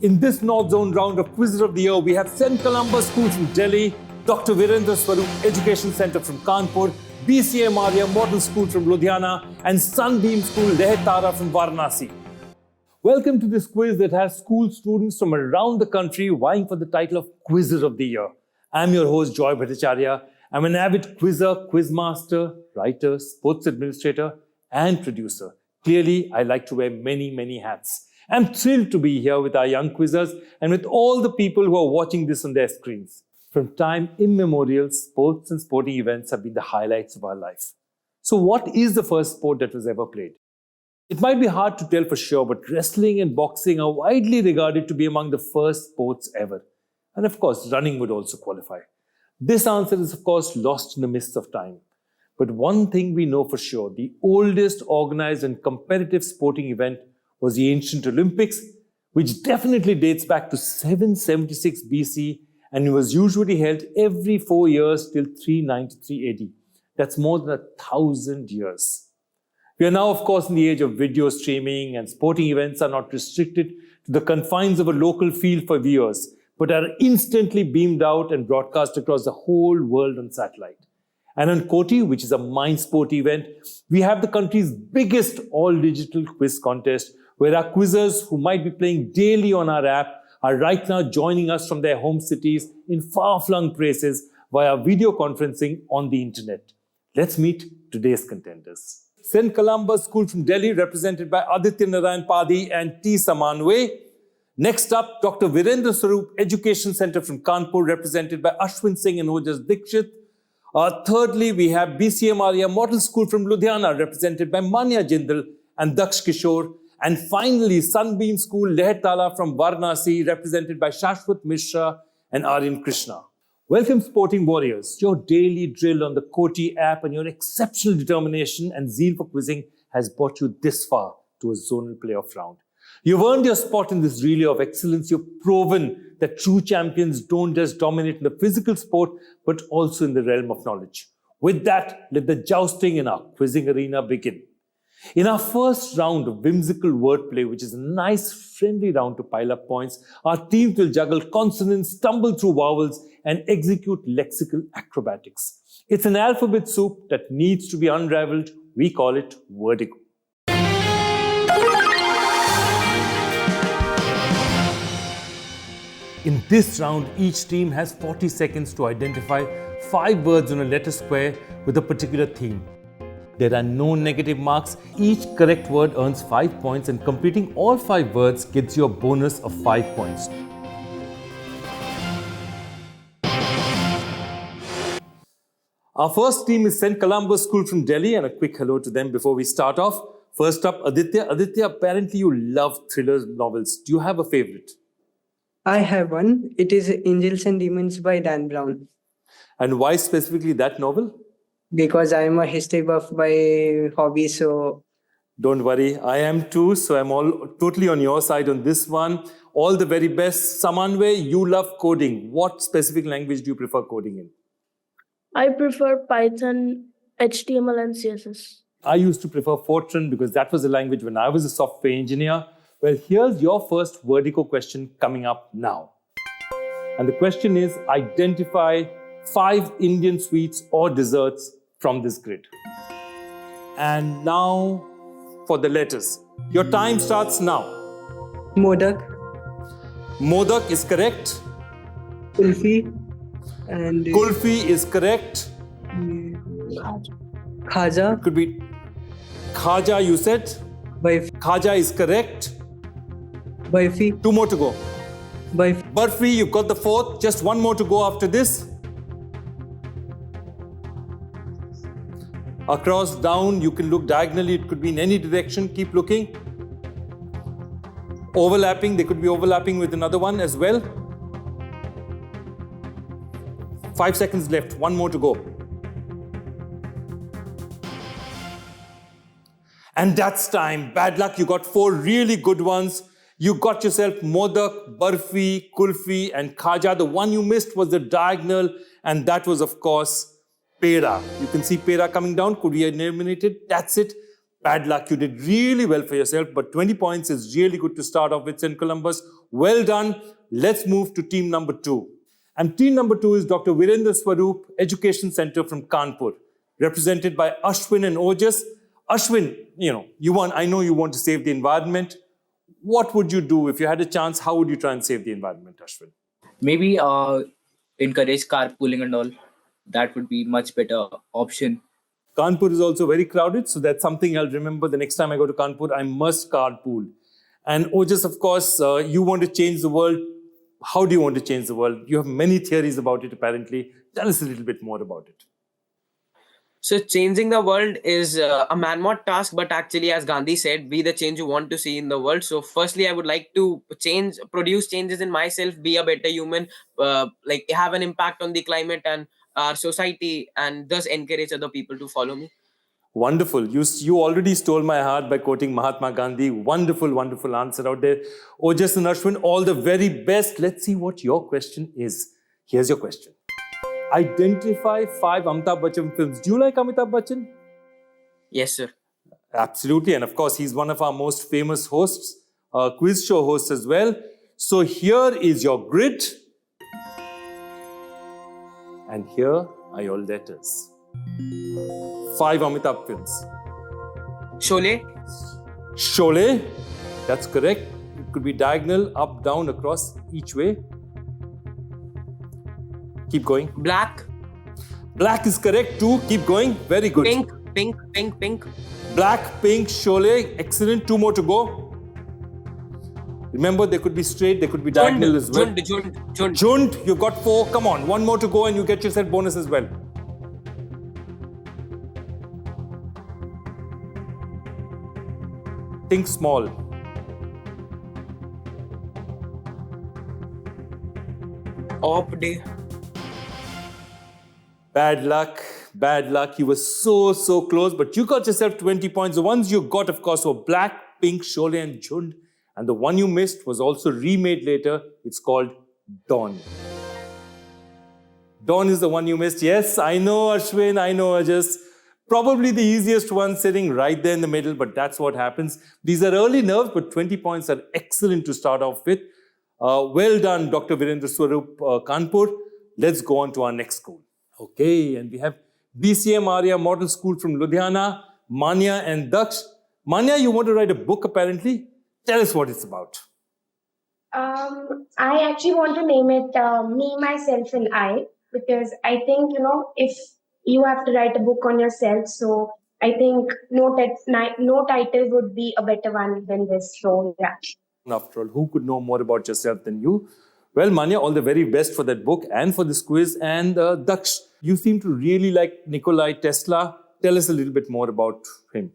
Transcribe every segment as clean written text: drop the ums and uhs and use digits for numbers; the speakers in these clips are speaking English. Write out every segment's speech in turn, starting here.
In this North Zone round of Quizzes of the Year, we have Columba School from Delhi, Dr. Virendra Swarup Education Centre from Kanpur, BCM Arya Model School from Ludhiana, and Sunbeam School Curated from Varanasi. Welcome to this quiz that has school students from around the country vying for the title of Quizzes of the Year. I'm your host, Bhattacharya. I'm an avid quizzer, quizmaster, writer, sports administrator, and producer. Clearly, I like to wear many hats. I'm thrilled to be here with our young quizzers and with all the people who are watching this on their screens. From time immemorial, sports and sporting events have been the highlights of our life. So what is the first sport that was ever played? It might be hard to tell for sure, but wrestling and boxing are widely regarded to be among the first sports ever. And of course, running would also qualify. This answer is of course lost in the mists of time. But one thing we know for sure, the oldest organized and competitive sporting event was the ancient Olympics, which definitely dates back to 776 BC and it was usually held every 4 years till 393 AD. That's more than 1,000 years. We are now, of course, in the age of video streaming and sporting events are not restricted to the confines of a local field for viewers, but are instantly beamed out and broadcast across the whole world on satellite. And on QOTY, which is a mind sport event, we have the country's biggest all-digital quiz contest, where our quizzers who might be playing daily on our app are right now joining us from their home cities in far-flung places via video conferencing on the internet. Let's meet today's contenders. Columba School from Delhi, represented by Aditya Narayan Padi and T. Samanwe. Next up, Dr. Virendra Swarup Education Centre from Kanpur, represented by Ashwin Singh and Ojas Dikshit. Thirdly, we have BCM Arya Model School from Ludhiana, represented by Manya Jindal and Daksh Kishore. And finally, Sunbeam School Lehetala from Varanasi, represented by Shashwat Mishra and Aryan Krishna. Welcome, sporting warriors. Your daily drill on the QOTY app and your exceptional determination and zeal for quizzing has brought you this far to a zonal playoff round. You've earned your spot in this relay of excellence. You've proven that true champions don't just dominate in the physical sport, but also in the realm of knowledge. With that, let the jousting in our quizzing arena begin. In our first round of whimsical wordplay, which is a nice, friendly round to pile up points, our teams will juggle consonants, stumble through vowels, and execute lexical acrobatics. It's an alphabet soup that needs to be unraveled. We call it Vertigo. In this round, each team has 40 seconds to identify 5 words on a letter square with a particular theme. There are no negative marks. Each correct word earns 5 points and completing all 5 words gets you a bonus of 5 points. Our first team is Columba School from Delhi, and a quick hello to them before we start off. First up, Aditya. Aditya, apparently you love thriller novels. Do you have a favorite? I have one. It is Angels and Demons by Dan Brown. And why specifically that novel? Because I am a history buff by hobby, so... Don't worry, I am too, so I'm totally on your side on this one. All the very best. Samanwe, you love coding. What specific language do you prefer coding in? I prefer Python, HTML and CSS. I used to prefer Fortran because that was the language when I was a software engineer. Well, here's your first Vertigo question coming up now. And the question is, identify 5 Indian sweets or desserts from this grid. And now for the letters. Your time starts now. Modak. Modak is correct. Kulfi. And... Kulfi is correct. Khaja. Could be Khaja, you said. Barfi. Khaja is correct. Barfi. 2 more to go. Barfi. Barfi, you've got the 4th. Just 1 more to go after this. Across, down, you can look diagonally. It could be in any direction. Keep looking. Overlapping, they could be overlapping with another one as well. 5 seconds left. 1 more to go. And that's time. Bad luck. You got 4 really good ones. You got yourself Modak, Barfi, Kulfi and Khaja. The one you missed was the diagonal, and that was, of course, Pera. You can see Pera coming down. Could be eliminated. That's it. Bad luck. You did really well for yourself, but 20 points is really good to start off with. St. Columbus, Well done. Let's move to team number 2. And team number 2 is Dr. Virendra Swarup Education Centre from Kanpur, represented by Ashwin and Ojas. Ashwin, I know you want to save the environment. What would you do if you had a chance? How would you try and save the environment, Ashwin? Maybe encourage carpooling and all. That would be much better option. Kanpur is also very crowded, so that's something I'll remember the next time I go to Kanpur. I must carpool. And Ojas, of course, you want to change the world. How do you want to change the world? You have many theories about it, apparently. Tell us a little bit more about it. So changing the world is a man-made task, but actually, as Gandhi said, be the change you want to see in the world. So firstly, I would like to produce changes in myself, be a better human, have an impact on the climate and our society, and thus encourage other people to follow me. Wonderful. You already stole my heart by quoting Mahatma Gandhi. Wonderful, wonderful answer out there. Ojas and Ashwin, all the very best. Let's see what your question is. Here's your question. Identify 5 Amitabh Bachchan films. Do you like Amitabh Bachchan? Yes, sir. Absolutely. And of course, he's one of our most famous hosts, quiz show hosts as well. So here is your grid. And here are your letters. 5 Amitabh films. Sholay. Sholay. That's correct. It could be diagonal, up, down, across, each way. Keep going. Black. Black is correct too. Keep going. Very good. Pink. Black, pink, Sholay. Excellent. 2 more to go. Remember, they could be straight, they could be diagonal as well. Jund. You've got 4. Come on. 1 more to go and you get yourself bonus as well. Think small. Op day. Bad luck. You were so close, but you got yourself 20 points. The ones you got, of course, were Black, Pink, Sholay and Jund. And the one you missed was also remade later. It's called Dawn. Dawn is the one you missed. Yes, I know, Ashwin, I know, Ojas. Probably the easiest one sitting right there in the middle, but that's what happens. These are early nerves, but 20 points are excellent to start off with. Well done, Dr. Virendra Swarup, Kanpur. Let's go on to our next school. Okay, and we have BCM Arya Model School from Ludhiana, Manya and Daksh. Manya, you want to write a book apparently? Tell us what it's about. I actually want to name it Me, Myself and I, because I think, if you have to write a book on yourself, so I think no title would be a better one than this. So, yeah. After all, who could know more about yourself than you? Well, Manya, all the very best for that book and for this quiz. And Daksh, you seem to really like Nikola Tesla. Tell us a little bit more about him.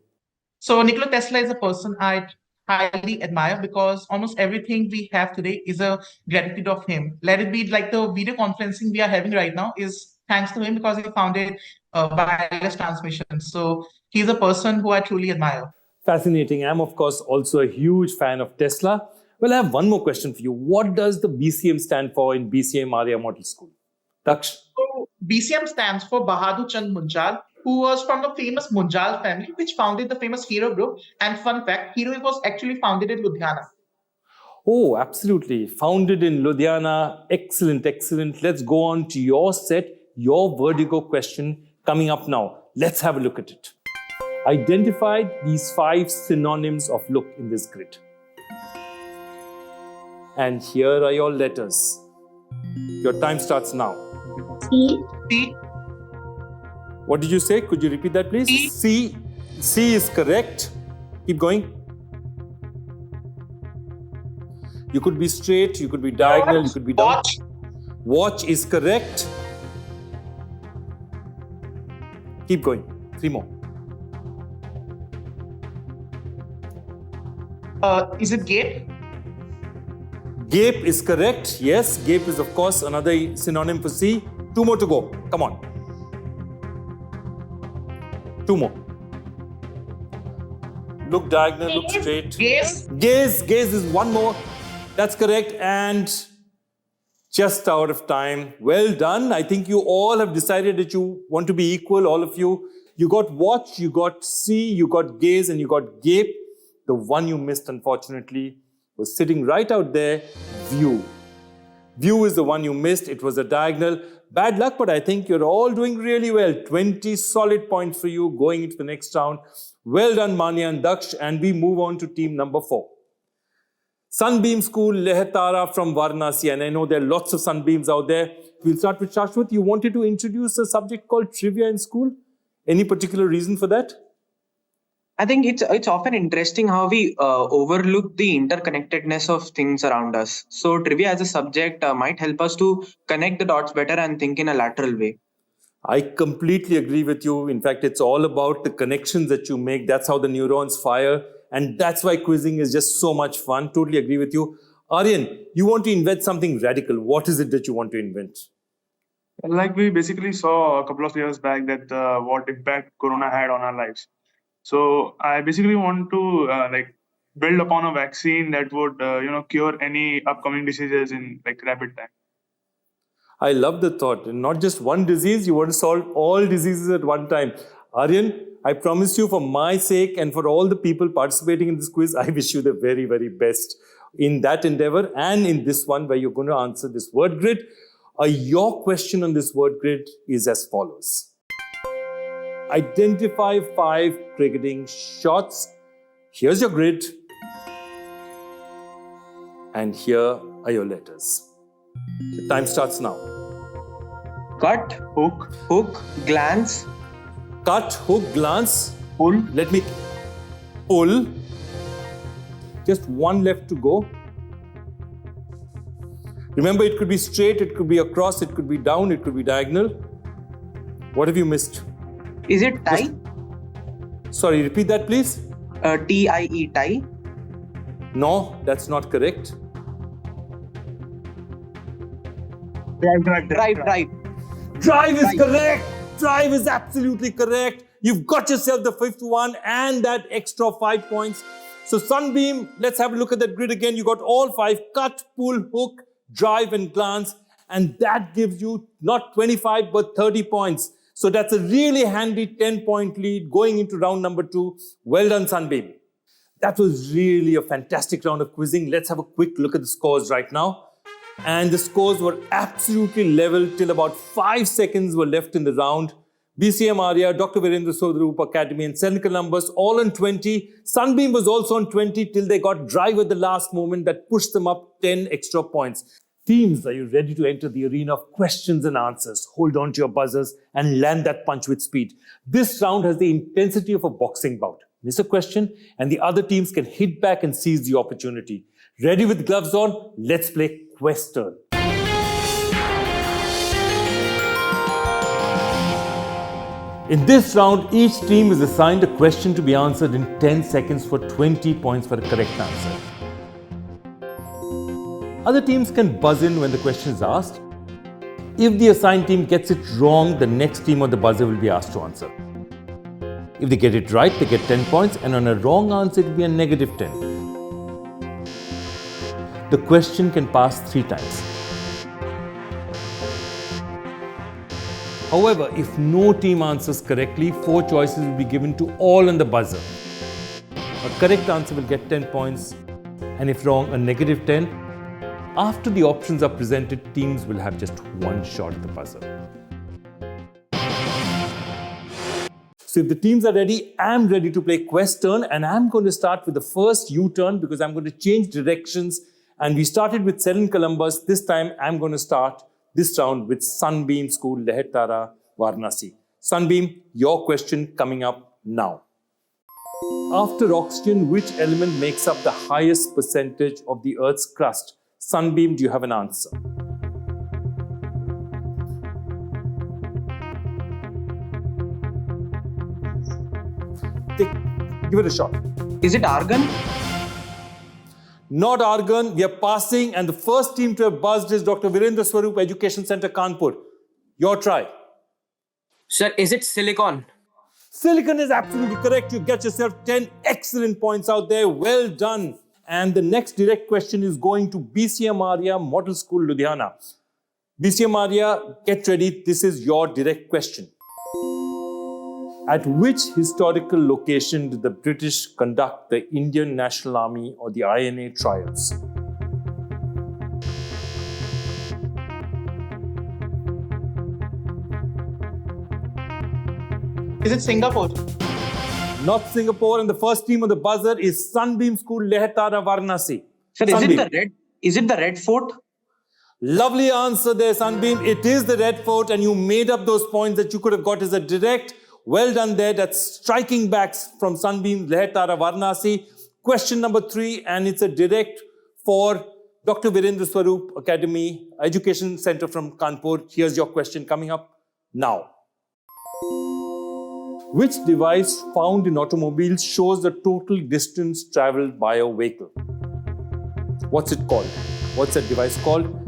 So Nikola Tesla is a person I highly admire because almost everything we have today is a gratitude of him. Let it be like the video conferencing we are having right now is thanks to him because he founded wireless transmission. So he's a person who I truly admire. Fascinating. I'm, of course, also a huge fan of Tesla. Well, I have one more question for you. What does the BCM stand for in BCM Arya Model School? Daksh? So BCM stands for Bahadur Chand Munjal, who was from the famous Munjal family, which founded the famous Hero Group. And fun fact, Hero was actually founded in Ludhiana. Oh, absolutely. Founded in Ludhiana. Excellent, excellent. Let's go on to your set, your vertigo question coming up now. Let's have a look at it. Identify these 5 synonyms of look in this grid. And here are your letters. Your time starts now. C. What did you say? Could you repeat that, please? C. C is correct. Keep going. You could be straight, you could be diagonal, you could be down. Watch is correct. Keep going. 3 more. Is it gate? Gape is correct. Yes, gape is, of course, another synonym for C. 2 more to go. Come on. 2 more. Look diagonal, look straight. Gaze. Gaze is 1 more. That's correct. And just out of time. Well done. I think you all have decided that you want to be equal, all of you. You got watch, you got see, you got gaze, and you got gape. The one you missed, unfortunately, was sitting right out there, view. View is the one you missed. It was a diagonal. Bad luck, but I think you're all doing really well. 20 solid points for you going into the next round. Well done, Manya and Daksh. And we move on to team number 4. Sunbeam School, Lehetara from Varanasi. And I know there are lots of Sunbeams out there. We'll start with Shashwat. You wanted to introduce a subject called trivia in school. Any particular reason for that? I think it's often interesting how we overlook the interconnectedness of things around us. So trivia as a subject might help us to connect the dots better and think in a lateral way. I completely agree with you. In fact, it's all about the connections that you make. That's how the neurons fire. And that's why quizzing is just so much fun. Totally agree with you. Aryan, you want to invent something radical. What is it that you want to invent? Like we basically saw a couple of years back that what impact Corona had on our lives. So I basically want to build upon a vaccine that would cure any upcoming diseases in rapid time. I love the thought. And not just one disease, you want to solve all diseases at one time. Aryan, I promise you, for my sake and for all the people participating in this quiz, I wish you the very, very best in that endeavor and in this one where you're going to answer this word grid. Your question on this word grid is as follows. Identify 5 cricketing shots. Here's your grid. And here are your letters. The time starts now. Cut, hook, glance. Cut, hook, glance. Pull. Let me pull. Just one left to go. Remember, it could be straight, it could be across, it could be down, it could be diagonal. What have you missed? Is it tie? Sorry, repeat that, please. T-I-E, tie. No, that's not correct. Drive. Drive is correct. Drive is absolutely correct. You've got yourself the 5th one and that extra 5 points. So Sunbeam, let's have a look at that grid again. You got all 5: cut, pull, hook, drive and glance. And that gives you not 25 but 30 points. So that's a really handy 10-point lead going into round number 2. Well done, Sunbeam. That was really a fantastic round of quizzing. Let's have a quick look at the scores right now. And the scores were absolutely level till about 5 seconds were left in the round. BCM Arya, Dr. Virendra Swarup Academy and St. Columbus all on 20. Sunbeam was also on 20 till they got drive at the last moment that pushed them up 10 extra points. Teams, are you ready to enter the arena of questions and answers? Hold on to your buzzers and land that punch with speed. This round has the intensity of a boxing bout. Miss a question and the other teams can hit back and seize the opportunity. Ready with gloves on? Let's play Question. In this round, each team is assigned a question to be answered in 10 seconds for 20 points for a correct answer. Other teams can buzz in when the question is asked. If the assigned team gets it wrong, the next team on the buzzer will be asked to answer. If they get it right, they get 10 points, and on a wrong answer, it will be a negative 10. The question can pass 3 times. However, if no team answers correctly, 4 choices will be given to all on the buzzer. A correct answer will get 10 points, and if wrong, a negative 10. After the options are presented, teams will have just 1 shot at the buzzer. So if the teams are ready, I'm ready to play Quest Turn, and I'm going to start with the first U-turn because I'm going to change directions. And we started with St. Columbus. This time, I'm going to start this round with Sunbeam School, Lehetara, Varanasi. Sunbeam, your question coming up now. After oxygen, which element makes up the highest percentage of the Earth's crust? Sunbeam, do you have an answer? Give it a shot. Is it argon? Not argon. We are passing, and the first team to have buzzed is Dr. Virendra Swarup Education Centre, Kanpur. Your try. Sir, is it silicon? Silicon is absolutely correct. You get yourself 10 excellent points out there. Well done. And the next direct question is going to BCM Arya Model School, Ludhiana. BCM Arya, get ready. This is your direct question. At which historical location did the British conduct the Indian National Army or the INA trials? Is it Singapore? Not Singapore, and the first team on the buzzer is Sunbeam School, Lehetara, Varanasi. Sir, Sunbeam. Is it the red fort? Lovely answer there, Sunbeam. It is the Red Fort, and you made up those points that you could have got as a direct. Well done there. That's striking backs from Sunbeam, Lehetara, Varanasi. Question number 3, and it's a direct for Dr. Virendra Swarup Academy Education Centre from Kanpur. Here's your question coming up now. Which device found in automobiles shows the total distance travelled by a vehicle? What's it called? What's that device called?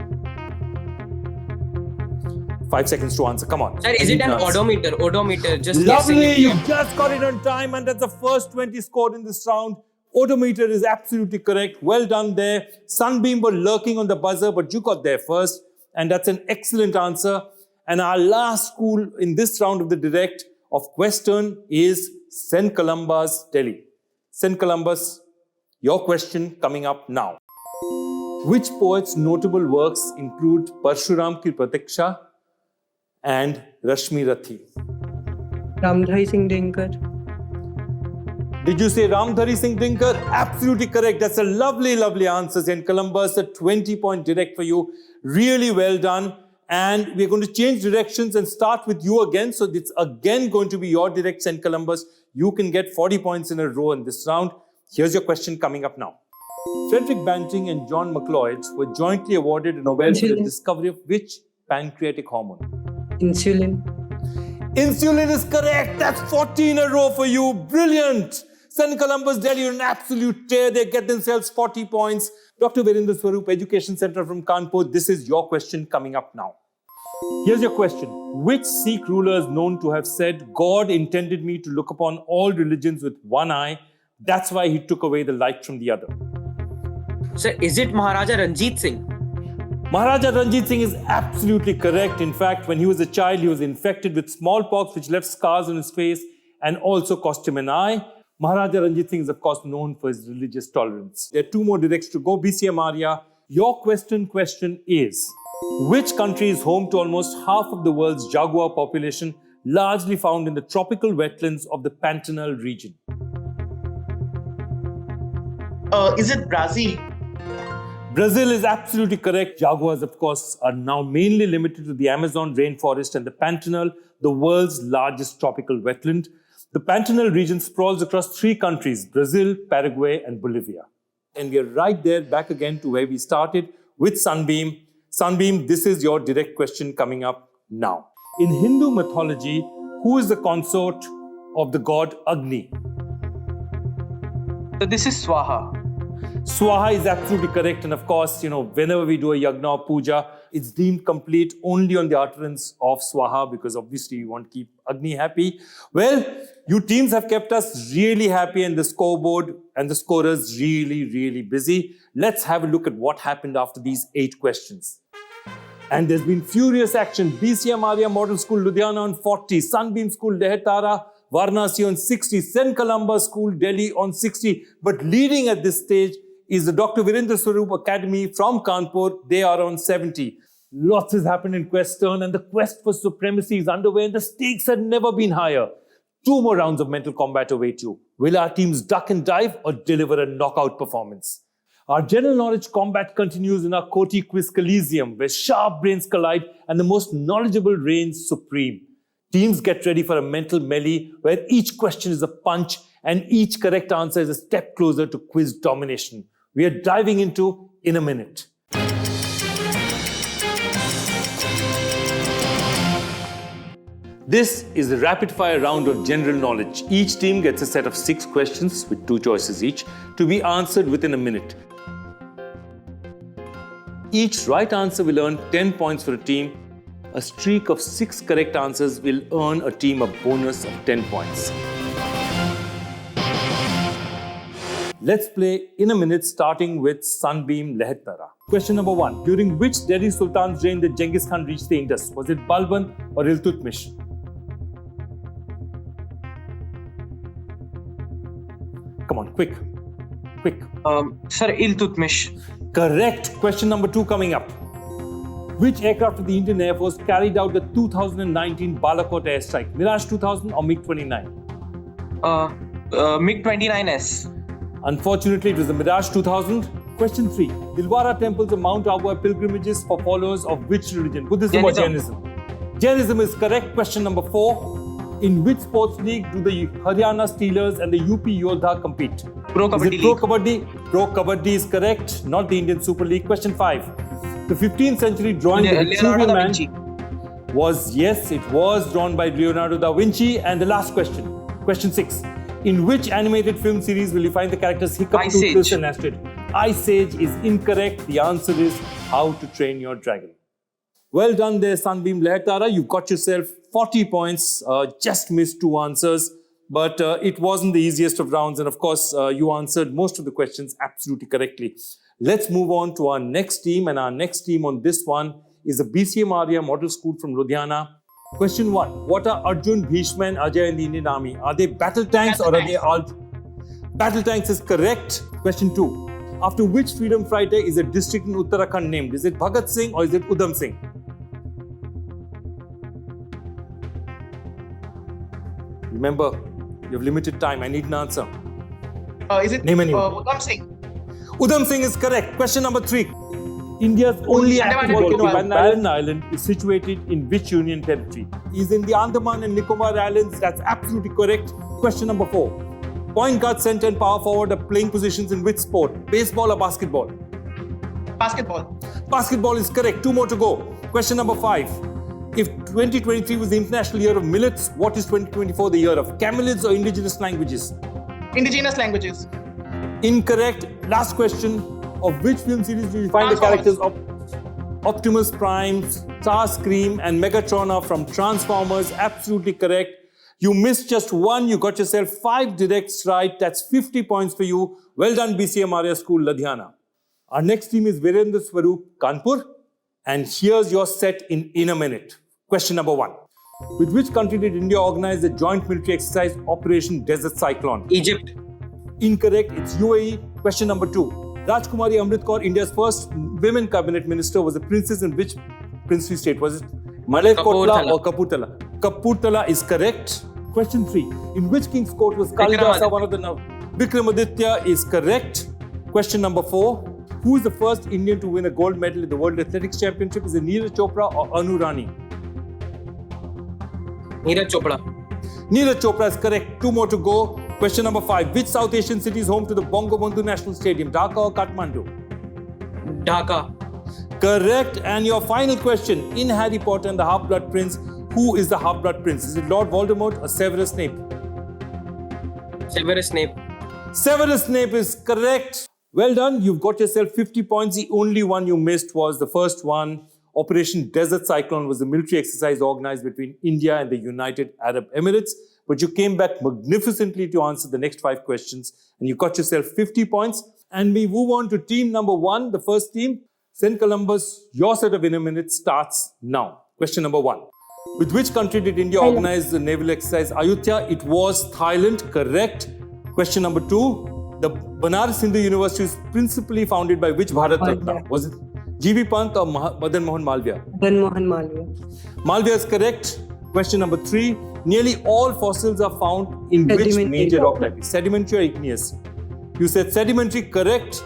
5 seconds to answer. Come on. Sir, is it an odometer? Odometer. Just Lovely. guessing. You just got it on time, and that's the first 20 scored in this round. Odometer is absolutely correct. Well done there. Sunbeam were lurking on the buzzer, but you got there first, and that's an excellent answer. And our last school in this round of the direct of question is St. Columba's, Delhi. St. Columbus, your question coming up now. Which poet's notable works include Parshuram Ki Pratiksha and Rashmi Rathi? Ramdhari Singh Dinkar. Did you say Ramdhari Singh Dinkar? Absolutely correct. That's a lovely, lovely answer. St. Columbus, a 20-point direct for you. Really well done. And we're going to change directions and start with you again. So it's again going to be your direct, St. Columbus. You can get 40 points in a row in this round. Here's your question coming up now. Frederick Banting and John McLeod were jointly awarded a Nobel for the discovery of which pancreatic hormone? Insulin. Insulin is correct. That's 40 in a row for you. Brilliant. St. Columbus, Delhi, on an absolute tear. They get themselves 40 points. Dr. Virendra Swarup Education Centre from Kanpur. This is your question coming up now. Here's your question. Which Sikh ruler is known to have said, God intended me to look upon all religions with one eye. That's why he took away the light from the other. Sir, is it Maharaja Ranjit Singh? Maharaja Ranjit Singh is absolutely correct. In fact, when he was a child, he was infected with smallpox, which left scars on his face and also cost him an eye. Maharaja Ranjit Singh is, of course, known for his religious tolerance. There are 2 more directs to go. BCM Arya, your question is, which country is home to almost half of the world's jaguar population, largely found in the tropical wetlands of the Pantanal region? Is it Brazil? Brazil is absolutely correct. Jaguars, of course, are now mainly limited to the Amazon rainforest and the Pantanal, the world's largest tropical wetland. The Pantanal region sprawls across 3 countries, Brazil, Paraguay, and Bolivia. And we are right there, back again to where we started with Sunbeam. Sunbeam, this is your direct question coming up now. In Hindu mythology, who is the consort of the god Agni? So this is Swaha. Swaha is absolutely correct. And of course, whenever we do a yagna or puja, it's deemed complete only on the utterance of Swaha, because obviously you want to keep Agni happy. Well, you teams have kept us really happy, and the scoreboard and the scorers really, really busy. Let's have a look at what happened after these 8 questions. And there's been furious action. BCM Arya Model School, Ludhiana on 40, Sunbeam School, Lehetara, Varanasi on 60, St. Columba School, Delhi on 60. But leading at this stage is the Dr. Virendra Swarup Academy from Kanpur. They are on 70. Lots has happened in Quest turn, and the quest for supremacy is underway, and the stakes have never been higher. 2 more rounds of mental combat await you. Will our teams duck and dive or deliver a knockout performance? Our general knowledge combat continues in our QOTY quiz Coliseum, where sharp brains collide and the most knowledgeable reigns supreme. Teams get ready for a mental melee where each question is a punch and each correct answer is a step closer to quiz domination. We are diving into in a minute. This is the rapid fire round of general knowledge. Each team gets a set of 6 questions with 2 choices each to be answered within a minute. Each right answer will earn 10 points for a team. A streak of 6 correct answers will earn a team a bonus of 10 points. Let's play in a minute, starting with Sunbeam Lehetara. Question number 1. During which Delhi Sultan's reign did Genghis Khan reach the Indus? Was it Balban or Iltutmish? Come on, quick. Sir, Iltutmish. Correct. Question number 2 coming up. Which aircraft of the Indian Air Force carried out the 2019 Balakot airstrike? Mirage 2000 or MiG-29? MiG-29S. Unfortunately, it was the Mirage 2000. Question 3. Dilwara temples of Mount Abu are pilgrimages for followers of which religion? Buddhism or Jainism? Jainism is correct. Question number 4. In which sports league do the Haryana Steelers and the UP Yodha compete? Pro Kabaddi Is it Pro League. Kabaddi? Pro Kabaddi is correct, not the Indian Super League. Question 5. The 15th century drawing of the Leonardo Vitruvian da Man Vinci. was, yes, it was drawn by Leonardo da Vinci. And the last question, question 6. In which animated film series will you find the characters Hiccup, Ice Toothless Age. and Astrid? Ice Age is incorrect. The answer is How to Train Your Dragon. Well done there, Sunbeam Lehetara. You got yourself 40 points, just missed 2 answers. But it wasn't the easiest of rounds. And of course, you answered most of the questions absolutely correctly. Let's move on to our next team. And our next team on this one is the BCM Arya Model School from Ludhiana. Question 1. What are Arjun, Bhishma and Ajay in the Indian Army? Are they battle tanks or are they all... Battle tanks is correct. Question 2. After which freedom fighter is a district in Uttarakhand named? Is it Bhagat Singh or is it Udham Singh? Remember, you have limited time. I need an answer. Is it Name anyone. Udham Singh? Udham Singh is correct. Question number 3. India's only active Andaman and volcano, Nicobar. Barren Island, is situated in which union territory? Is in the Andaman and Nicobar Islands. That's absolutely correct. Question number 4. Point guard, center and power forward are playing positions in which sport? Baseball or basketball? Basketball. Basketball is correct. 2 more to go. Question number 5. If 2023 was the International Year of Millets, what is 2024 the year of? Camelids or indigenous languages? Indigenous languages. Incorrect. Last question. Of which film series do you find the characters of Optimus Prime, Starscream and Megatron are from Transformers? Absolutely correct. You missed just 1. You got yourself 5 directs right. That's 50 points for you. Well done, BCM Arya School, Ludhiana. Our next team is Virendra Swarup, Kanpur. And here's your set in a minute. Question number 1. With which country did India organize the joint military exercise Operation Desert Cyclone? Egypt. Incorrect. It's UAE. Question number 2. Rajkumari Amrit Kaur, India's first women cabinet minister, was a princess in which princely state? Was it Malerkotla or Kapurthala? Kapurthala is correct. Question 3. In which king's court was Kalidasa one of the... Vikramaditya is correct. Question number 4. Who is the first Indian to win a gold medal in the World Athletics Championship? Is it Neeraj Chopra or Anu Rani? Neeraj Chopra. Neeraj Chopra is correct. 2 more to go. Question number 5. Which South Asian city is home to the Bangabandhu National Stadium? Dhaka or Kathmandu? Dhaka. Correct. And your final question. In Harry Potter and the Half-Blood Prince, who is the Half-Blood Prince? Is it Lord Voldemort or Severus Snape? Severus Snape. Severus Snape is correct. Well done. You've got yourself 50 points. The only one you missed was the first one. Operation Desert Cyclone was a military exercise organized between India and the United Arab Emirates. But you came back magnificently to answer the next 5 questions. And you got yourself 50 points. And we move on to team number 1, the first team. St. Columbus, your set of in a minute starts now. Question number 1. With which country did India organize the naval exercise Ayutthaya? It was Thailand, correct. Question number 2. The Banaras Hindu University is principally founded by which Bharat Ratna? Was it G.V. Pant or Madan Mohan Malviya? Madan Mohan Malviya. Malviya is correct. Question number 3. Nearly all fossils are found in which Sedimentary. major rock type? Sedimentary or igneous? You said sedimentary, correct.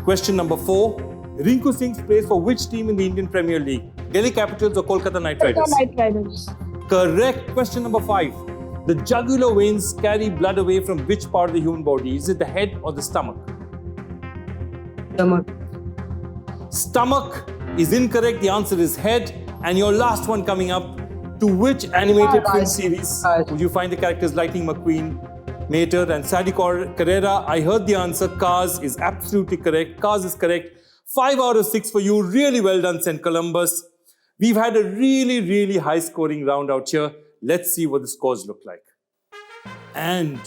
Question number 4. Rinku Singh's plays for which team in the Indian Premier League? Delhi Capitals or Kolkata Knight Riders? Night Riders. Correct. Question number 5. The jugular veins carry blood away from which part of the human body? Is it the head or the stomach? Stomach. Stomach is incorrect. The answer is head. And your last one coming up. To which animated film series would you find the characters Lightning McQueen, Mater and Sadie Carrera? I heard the answer. Cars is absolutely correct. Cars is correct. 5 out of 6 for you. Really well done, St. Columbus. We've had a really high scoring round out here. Let's see what the scores look like. And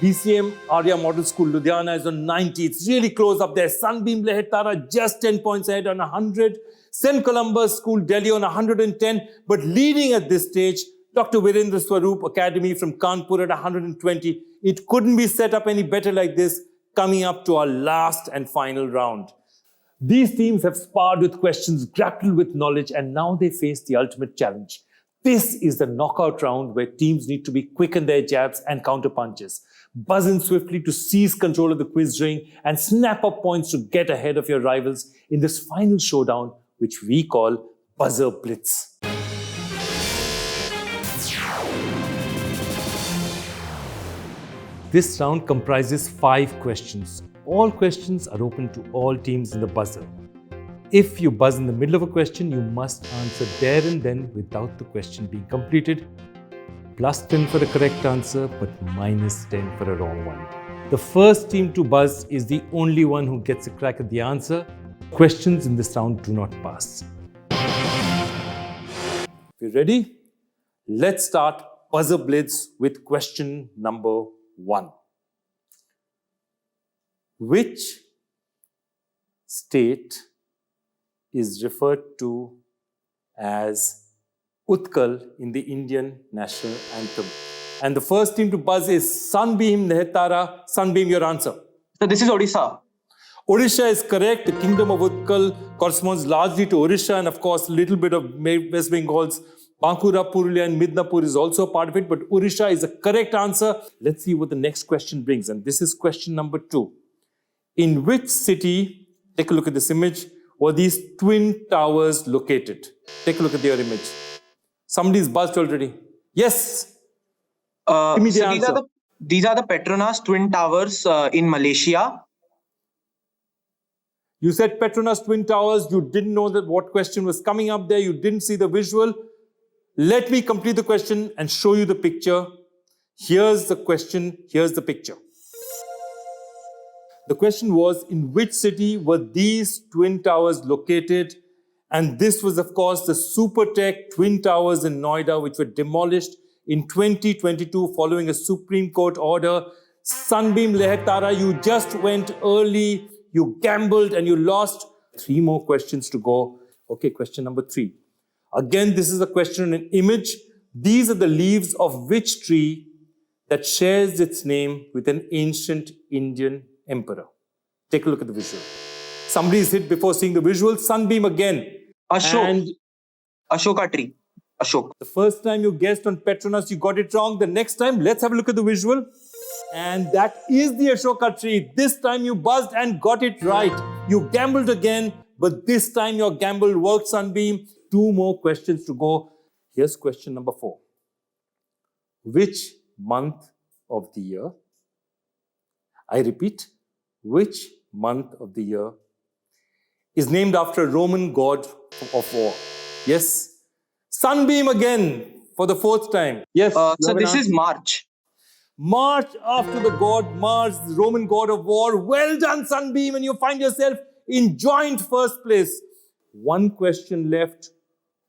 BCM Arya Model School Ludhiana is on 90. It's really close up there. Sunbeam Lehetara just 10 points ahead on 100. St. Columbus School Delhi on 110. But leading at this stage, Dr. Virendra Swarup Academy from Kanpur at 120. It couldn't be set up any better like this, coming up to our last and final round. These teams have sparred with questions, grappled with knowledge, and now they face the ultimate challenge. This is the knockout round where teams need to be quick in their jabs and counter punches. Buzz in swiftly to seize control of the quiz ring and snap up points to get ahead of your rivals in this final showdown, which we call Buzzer Blitz. This round comprises 5 questions. All questions are open to all teams in the buzzer. If you buzz in the middle of a question, you must answer there and then without the question being completed. Plus 10 for a correct answer, but minus 10 for a wrong one. The first team to buzz is the only one who gets a crack at the answer. Questions in this round do not pass. You ready? Let's start Buzzer Blitz with question number 1. Which state is referred to as Utkal in the Indian national anthem? And the first team to buzz is Sunbeam Nehtara. Sunbeam, your answer. So this is Odisha. Odisha is correct. The kingdom of Utkal corresponds largely to Odisha, and of course a little bit of West Bengal's Bankura, Purulia and Midnapur is also a part of it, but Odisha is a correct answer. Let's see what the next question brings, and this is question number 2. In which city, take a look at this image, were these twin towers located? Take a look at your image. Somebody's buzzed already. Yes. Give me the So answer. these are the Petronas Twin Towers in Malaysia. You said Petronas Twin Towers. You didn't know that what question was coming up there. You didn't see the visual. Let me complete the question and show you the picture. Here's the question. Here's the picture. The question was, in which city were these twin towers located? And this was, of course, the Supertech Twin Towers in Noida, which were demolished in 2022 following a Supreme Court order. Sunbeam Lehetara, you just went early, you gambled and you lost. 3 more questions to go. Okay, question number 3. Again, this is a question in an image. These are the leaves of which tree that shares its name with an ancient Indian emperor? Take a look at the visual. Somebody's hit before seeing the visual. Sunbeam again. Ashok. And Ashoka tree. Ashok. the first time you guessed on Petronas, you got it wrong. The next time, let's have a look at the visual. And that is the Ashoka tree. This time you buzzed and got it right. You gambled again, but this time your gamble worked, Sunbeam. 2 more questions to go. Here's question number 4. Which month of the year, I repeat, which month of the year is named after a Roman god of war? Yes. Sunbeam again for the 4th time. Yes. So this is March. March, after the god Mars, the Roman god of war. Well done, Sunbeam, and you find yourself in joint first place. 1 question left.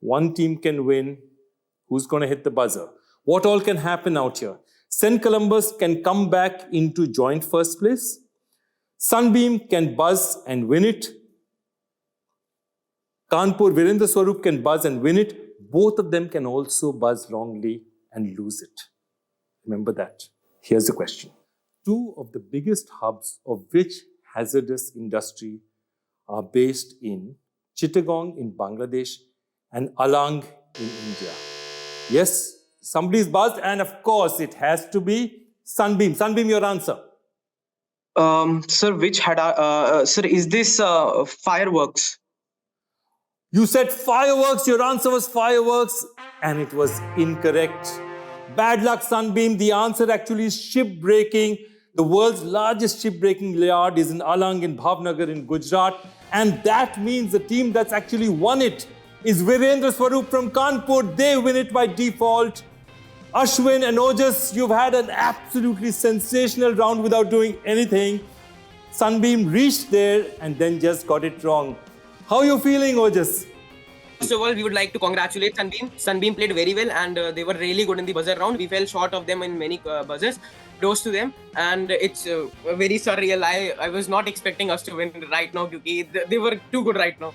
1 team can win. Who's going to hit the buzzer? What all can happen out here? St. Columbus can come back into joint first place. Sunbeam can buzz and win it. Kanpur, Virendra Swarup can buzz and win it. Both of them can also buzz wrongly and lose it. Remember that. Here's the question. 2 of the biggest hubs of which hazardous industry are based in Chittagong in Bangladesh and Alang in India? Yes, somebody's buzzed, and of course it has to be Sunbeam. Sunbeam, your answer. Sir, sir, is this fireworks? You said fireworks. Your answer was fireworks, and it was incorrect. Bad luck, Sunbeam. The answer actually is shipbreaking. The world's largest shipbreaking yard is in Alang in Bhavnagar in Gujarat, and that means the team that's actually won it is Virendra Swarup from Kanpur. They win it by default. Ashwin and Ojas, you've had an absolutely sensational round without doing anything. Sunbeam reached there and then just got it wrong. How are you feeling, Ojas? First of all, we would like to congratulate Sunbeam. Sunbeam played very well and they were really good in the buzzer round. We fell short of them in many buzzers. Close to them, and it's very surreal. I was not expecting us to win right now because they were too good right now.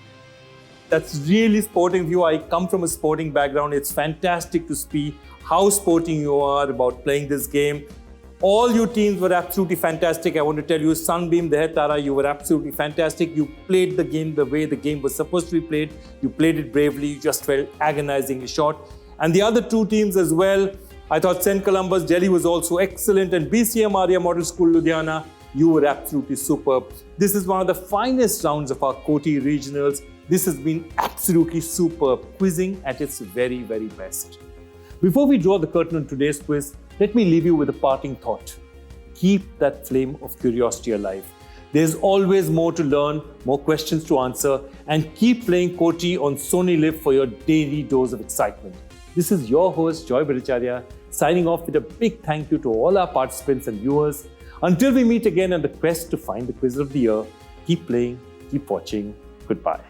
That's really sporting of you. I come from a sporting background. It's fantastic to see how sporting you are about playing this game. All your teams were absolutely fantastic. I want to tell you, Sunbeam, Tara, you were absolutely fantastic. You played the game the way the game was supposed to be played. You played it bravely. You just felt agonizingly short. And the other two teams as well, I thought St. Columba's Delhi was also excellent, and BCM Arya Model School Ludhiana, you were absolutely superb. This is one of the finest rounds of our QOTY regionals. This has been absolutely superb, quizzing at its very, very best. Before we draw the curtain on today's quiz, let me leave you with a parting thought. Keep that flame of curiosity alive. There's always more to learn, more questions to answer, and keep playing QOTY on Sony LIV for your daily dose of excitement. This is your host, Joy Bhattacharya, signing off with a big thank you to all our participants and viewers. Until we meet again on the quest to find the quiz of the year, keep playing, keep watching. Goodbye.